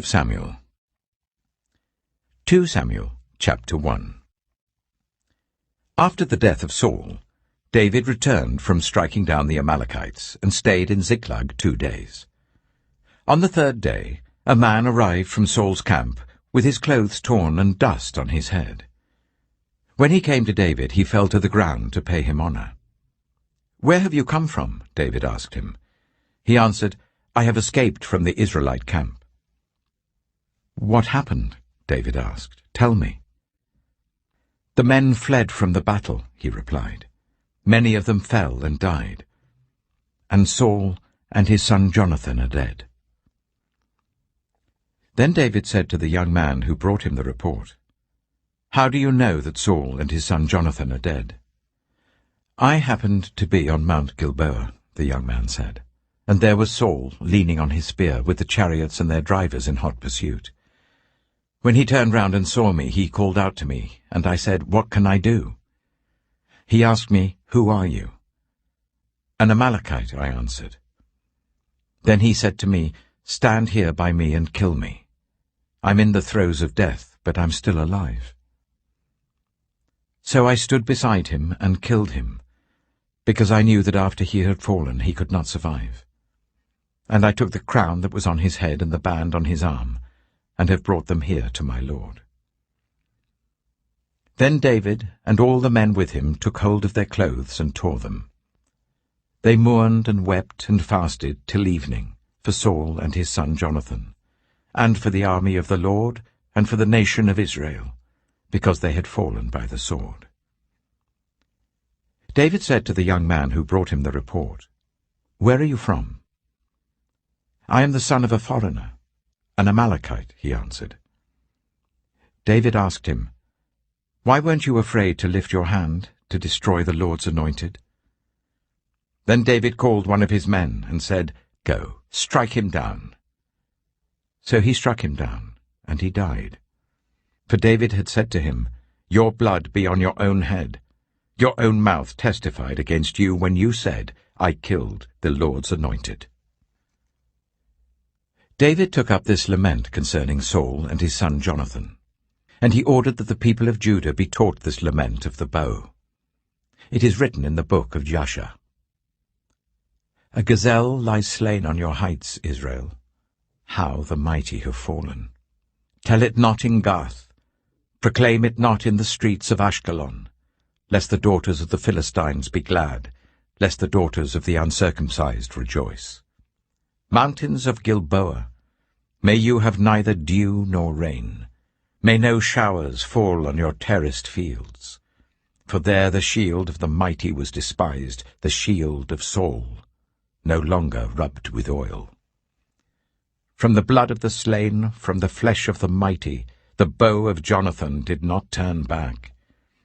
Samuel. 2 Samuel, chapter 1. After the death of Saul, David returned from striking down the Amalekites and stayed in Ziklag 2 days. On the 3rd day, a man arrived from Saul's camp with his clothes torn and dust on his head. When he came to David, he fell to the ground to pay him honor. "Where have you come from?" David asked him. He answered, "I have escaped from the Israelite camp." "What happened?" David asked. "Tell me." "The men fled from the battle," he replied. "Many of them fell and died. And Saul and his son Jonathan are dead." Then David said to the young man who brought him the report, "How do you know that Saul and his son Jonathan are dead?" "I happened to be on Mount Gilboa," the young man said, "and there was Saul leaning on his spear with the chariots and their drivers in hot pursuit. When he turned round and saw me, he called out to me, and I said, 'What can I do?' He asked me, 'Who are you?' 'An Amalekite,' I answered. Then he said to me, 'Stand here by me and kill me. I'm in the throes of death, but I'm still alive.' So I stood beside him and killed him, because I knew that after he had fallen he could not survive. And I took the crown that was on his head and the band on his arm, and have brought them here to my lord." Then David and all the men with him took hold of their clothes and tore them. They mourned and wept and fasted till evening for Saul and his son Jonathan, and for the army of the Lord and for the nation of Israel, because they had fallen by the sword. David said to the young man who brought him the report, "Where are you from?" "I am the son of a foreigner, an Amalekite," he answered. David asked him, "Why weren't you afraid to lift your hand to destroy the Lord's anointed?" Then David called one of his men and said, "Go, strike him down." So he struck him down, and he died. For David had said to him, "Your blood be on your own head. Your own mouth testified against you when you said, 'I killed the Lord's anointed.'" David took up this lament concerning Saul and his son Jonathan, and he ordered that the people of Judah be taught this lament of the bow. It is written in the book of Suchet. "A gazelle lies slain on your heights, Israel. How the mighty have fallen! Tell it not in Gath, proclaim it not in the streets of Ashkelon, lest the daughters of the Philistines be glad, lest the daughters of the uncircumcised rejoice. Mountains of Gilboa, may you have neither dew nor rain. May no showers fall on your terraced fields. For there the shield of the mighty was despised, the shield of Saul, no longer rubbed with oil. From the blood of the slain, from the flesh of the mighty, the bow of Jonathan did not turn back.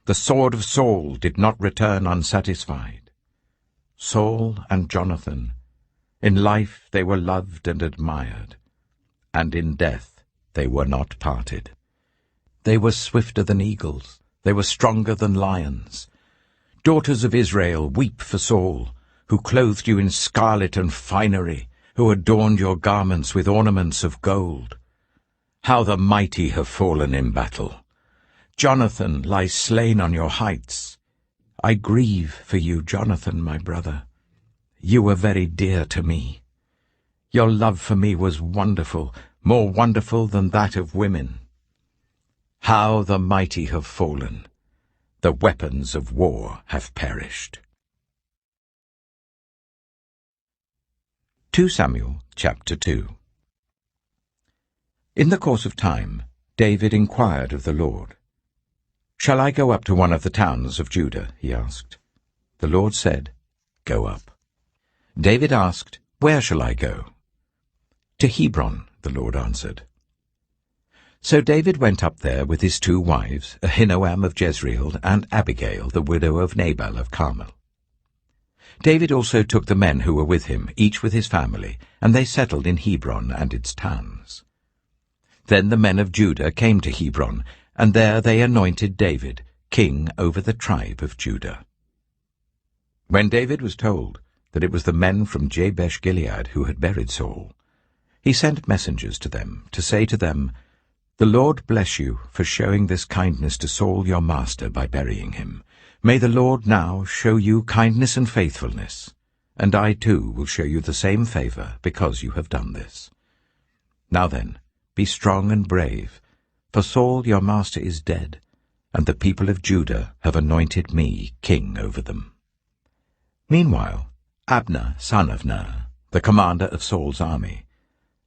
The sword of Saul did not return unsatisfied. Saul and Jonathan, in life they were loved and admired, and in death they were not parted. They were swifter than eagles, they were stronger than lions. Daughters of Israel, weep for Saul, who clothed you in scarlet and finery, who adorned your garments with ornaments of gold. How the mighty have fallen in battle! Jonathan lies slain on your heights. I grieve for you, Jonathan, my brother. You were very dear to me. Your love for me was wonderful, more wonderful than that of women. How the mighty have fallen! The weapons of war have perished." 2 Samuel chapter 2. In the course of time, David inquired of the Lord. "Shall I go up to one of the towns of Judah?" he asked. The Lord said, "Go up." David asked, "Where shall I go?" "To Hebron," the Lord answered. So David went up there with his 2 wives, Ahinoam of Jezreel and Abigail, the widow of Nabal of Carmel. David also took the men who were with him, each with his family, and they settled in Hebron and its towns. Then the men of Judah came to Hebron, and there they anointed David king over the tribe of Judah. When David was told, that it was the men from Jabesh-Gilead who had buried Saul, he sent messengers to them to say to them, "The Lord bless you for showing this kindness to Saul your master by burying him. May the Lord now show you kindness and faithfulness, and I too will show you the same favor because you have done this. Now then, be strong and brave, for Saul your master is dead, and the people of Judah have anointed me king over them." Meanwhile, Abner, son of Ner, the commander of Saul's army,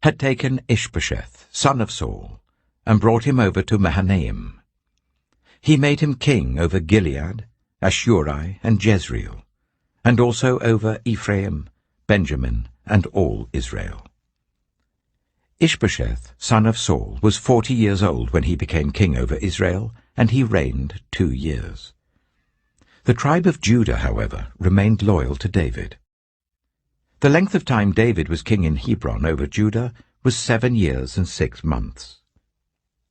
had taken Ishbosheth, son of Saul, and brought him over to Mahanaim. He made him king over Gilead, Ashuri, and Jezreel, and also over Ephraim, Benjamin, and all Israel. Ishbosheth, son of Saul, was 40 years old when he became king over Israel, and he reigned 2 years. The tribe of Judah, however, remained loyal to David. The length of time David was king in Hebron over Judah was 7 years and 6 months.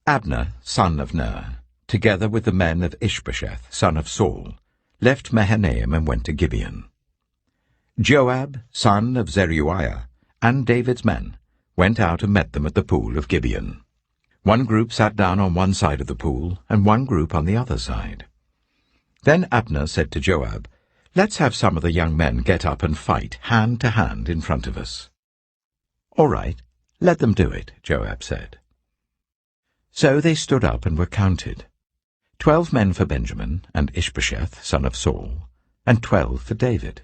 Abner, son of Ner, together with the men of Ishbosheth, son of Saul, left Mahanaim and went to Gibeon. Joab, son of Zeruiah, and David's men went out and met them at the pool of Gibeon. One group sat down on one side of the pool, and one group on the other side. Then Abner said to Joab, "Let's have some of the young men get up and fight hand to hand in front of us." "All right, let them do it," Joab said. So they stood up and were counted, 12 men for Benjamin and Ishbosheth, son of Saul, and 12 for David.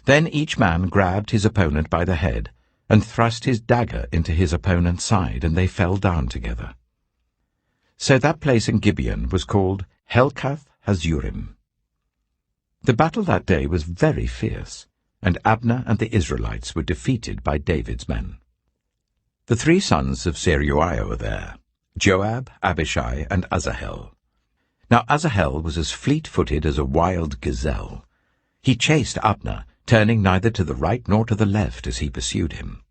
Then each man grabbed his opponent by the head and thrust his dagger into his opponent's side, and they fell down together. So that place in Gibeon was called Helkath Hazurim. The battle that day was very fierce, and Abner and the Israelites were defeated by David's men. The 3 sons of Zeruiah were there, Joab, Abishai, and Asahel. Now Asahel was as fleet-footed as a wild gazelle. He chased Abner, turning neither to the right nor to the left as he pursued him.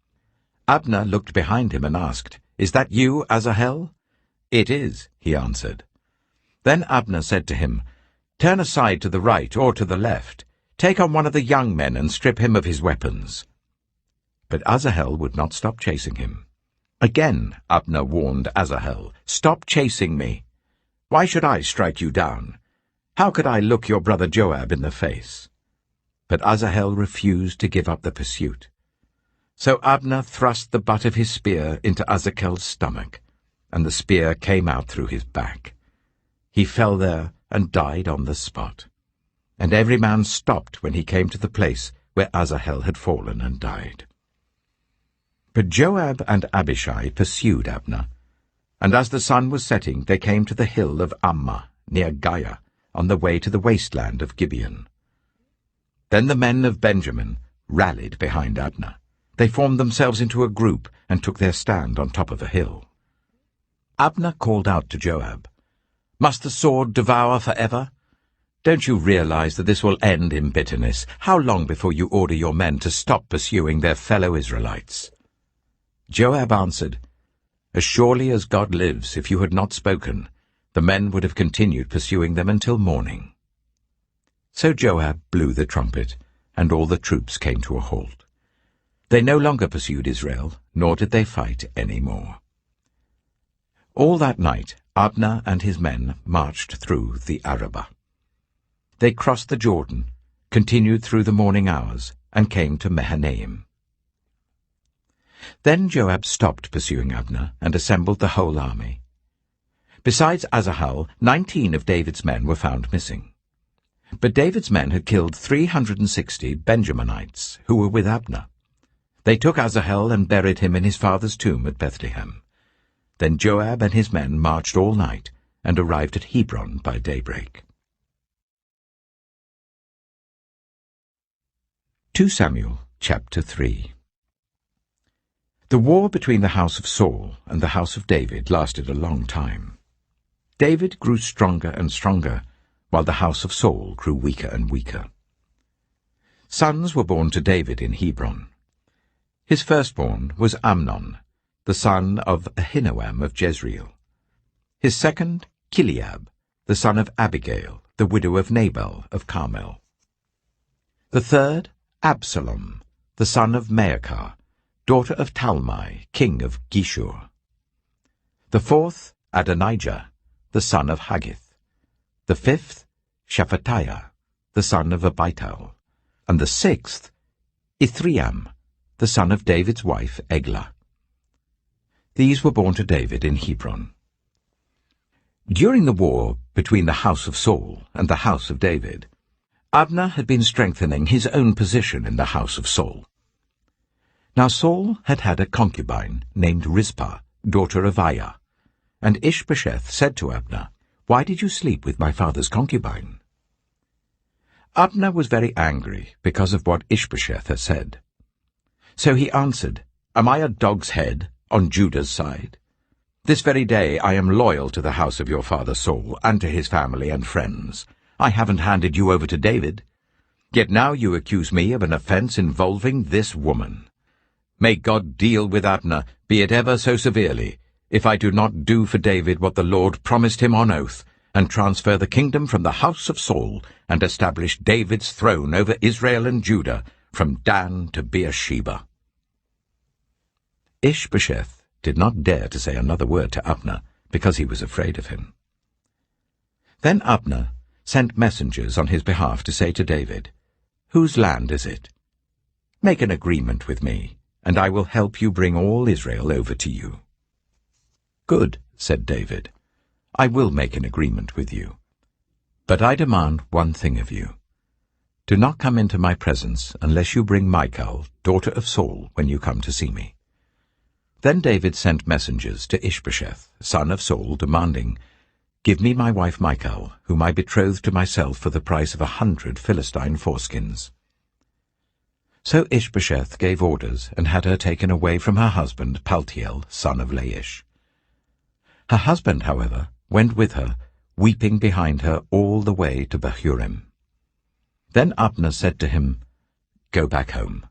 Abner looked behind him and asked, "Is that you, Asahel?" "It is," he answered. Then Abner said to him, "Turn aside to the right or to the left. Take on one of the young men and strip him of his weapons." But Asahel would not stop chasing him. Again Abner warned Asahel, "Stop chasing me. Why should I strike you down? How could I look your brother Joab in the face?" But Asahel refused to give up the pursuit. So Abner thrust the butt of his spear into Asahel's stomach, and the spear came out through his back. He fell there and died on the spot. And every man stopped when he came to the place where Asahel had fallen and died. But Joab and Abishai pursued Abner, and as the sun was setting they came to the hill of Ammah, near Giah, on the way to the wasteland of Gibeon. Then the men of Benjamin rallied behind Abner. They formed themselves into a group and took their stand on top of a hill. Abner called out to Joab, "Must the sword devour forever? Don't you realize that this will end in bitterness? How long before you order your men to stop pursuing their fellow Israelites?" Joab answered, "As surely as God lives, if you had not spoken, the men would have continued pursuing them until morning." So Joab blew the trumpet, and all the troops came to a halt. They no longer pursued Israel, nor did they fight any more. All that night Abner and his men marched through the Arabah. They crossed the Jordan, continued through the morning hours, and came to Mahanaim. Then Joab stopped pursuing Abner and assembled the whole army. Besides Asahel, 19 of David's men were found missing. But David's men had killed 360 Benjaminites who were with Abner. They took Asahel and buried him in his father's tomb at Bethlehem. Then Joab and his men marched all night and arrived at Hebron by daybreak. 2 Samuel chapter 3. The war between the house of Saul and the house of David lasted a long time. David grew stronger and stronger, while the house of Saul grew weaker and weaker. Sons were born to David in Hebron. His firstborn was Amnon, the son of Ahinoam of Jezreel. His second, Chileab, the son of Abigail, the widow of Nabal of Carmel. The third, Absalom, the son of Maacah, daughter of Talmai, king of Geshur. The fourth, Adonijah, the son of Haggith. The fifth, Shephatiah, the son of Abital. And the sixth, Ithream, the son of David's wife Eglah. These were born to David in Hebron. During the war between the house of Saul and the house of David, Abner had been strengthening his own position in the house of Saul. Now Saul had had a concubine named Rizpah, daughter of Aiah, and Ishbosheth said to Abner, "Why did you sleep with my father's concubine?" Abner was very angry because of what Ishbosheth had said. So he answered, "Am I a dog's head on Judah's side? This very day I am loyal to the house of your father Saul and to his family and friends. I haven't handed you over to David. Yet now you accuse me of an offense involving this woman. May God deal with Abner, be it ever so severely, if I do not do for David what the Lord promised him on oath, and transfer the kingdom from the house of Saul, and establish David's throne over Israel and Judah, from Dan to Beersheba." Ishbosheth did not dare to say another word to Abner, because he was afraid of him. Then Abner sent messengers on his behalf to say to David, "Whose land is it? Make an agreement with me, and I will help you bring all Israel over to you." "Good," said David, "I will make an agreement with you. But I demand one thing of you. Do not come into my presence unless you bring Michal, daughter of Saul, when you come to see me." Then David sent messengers to Ishbosheth, son of Saul, demanding, "Give me my wife Michal, whom I betrothed to myself for the price of 100 Philistine foreskins." So Ishbosheth gave orders and had her taken away from her husband Paltiel, son of Laish. Her husband, however, went with her, weeping behind her all the way to Bahurim. Then Abner said to him, "Go back home."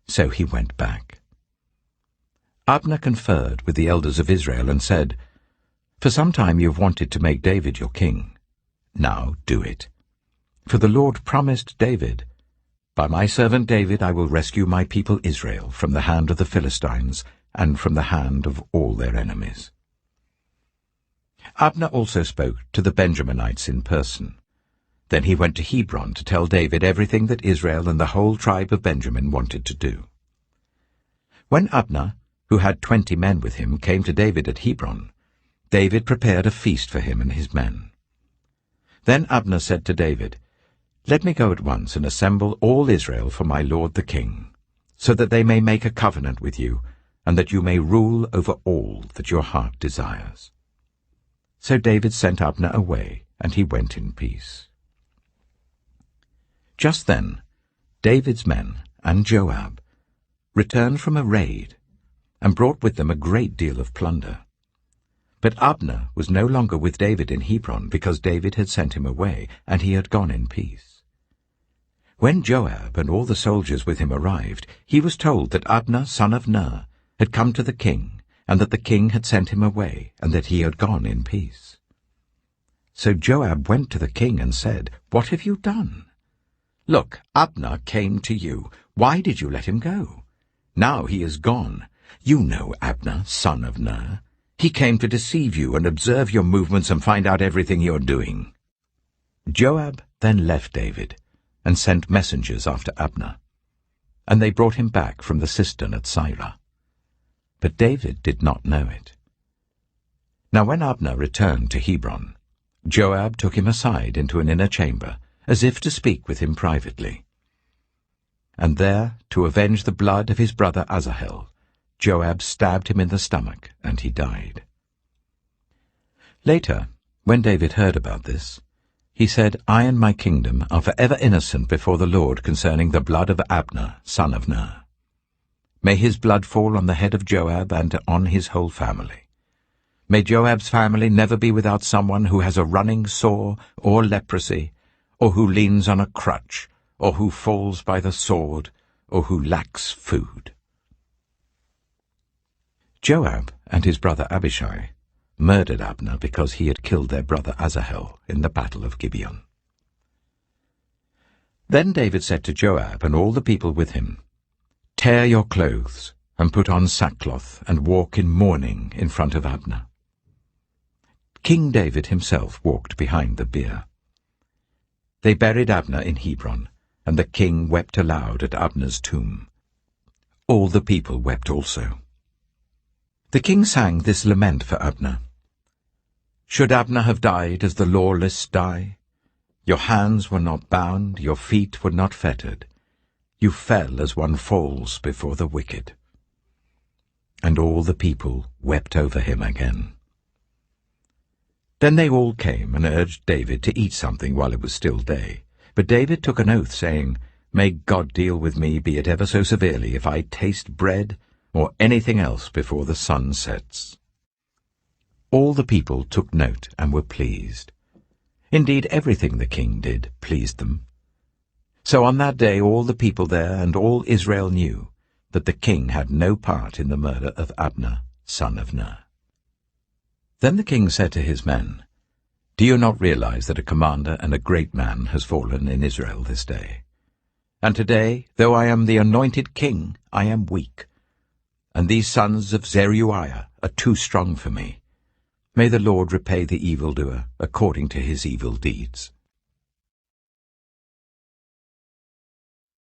So he went back. Abner conferred with the elders of Israel and said, "For some time you have wanted to make David your king. Now do it. For the Lord promised David, 'By my servant David I will rescue my people Israel from the hand of the Philistines and from the hand of all their enemies.'" Abner also spoke to the Benjaminites in person. Then he went to Hebron to tell David everything that Israel and the whole tribe of Benjamin wanted to do. When Abner, who had 20 men with him, came to David at Hebron, David prepared a feast for him and his men. Then Abner said to David, "Let me go at once and assemble all Israel for my lord the king, so that they may make a covenant with you, and that you may rule over all that your heart desires." So David sent Abner away, and he went in peace. Just then David's men and Joab returned from a raid, and brought with them a great deal of plunder. But Abner was no longer with David in Hebron, because David had sent him away, and he had gone in peace. When Joab and all the soldiers with him arrived, he was told that Abner, son of Ner, had come to the king, and that the king had sent him away, and that he had gone in peace. So Joab went to the king and said, "What have you done? Look, Abner came to you. Why did you let him go? Now he is gone. You know Abner, son of Ner. He came to deceive you and observe your movements and find out everything you're doing." Joab then left David and sent messengers after Abner, and they brought him back from the cistern at Sirah. But David did not know it. Now when Abner returned to Hebron, Joab took him aside into an inner chamber, as if to speak with him privately. And there, to avenge the blood of his brother Asahel, Joab stabbed him in the stomach, and he died. Later, when David heard about this, he said, "I and my kingdom are forever innocent before the Lord concerning the blood of Abner, son of Ner. May his blood fall on the head of Joab and on his whole family. May Joab's family never be without someone who has a running sore or leprosy, or who leans on a crutch, or who falls by the sword, or who lacks food." Joab and his brother Abishai murdered Abner because he had killed their brother Asahel in the battle of Gibeon. Then David said to Joab and all the people with him, "Tear your clothes, and put on sackcloth, and walk in mourning in front of Abner." King David himself walked behind the bier. They buried Abner in Hebron, and the king wept aloud at Abner's tomb. All the people wept also. The king sang this lament for Abner. "Should Abner have died as the lawless die? Your hands were not bound, your feet were not fettered. You fell as one falls before the wicked." And all the people wept over him again. Then they all came and urged David to eat something while it was still day. But David took an oath, saying, "May God deal with me, be it ever so severely, if I taste bread or anything else before the sun sets." All the people took note and were pleased. Indeed, everything the king did pleased them. So on that day all the people there and all Israel knew that the king had no part in the murder of Abner, son of Ner. Then the king said to his men, "Do you not realize that a commander and a great man has fallen in Israel this day? And today, though I am the anointed king, I am weak, and these sons of Zeruiah are too strong for me. May the Lord repay the evildoer according to his evil deeds."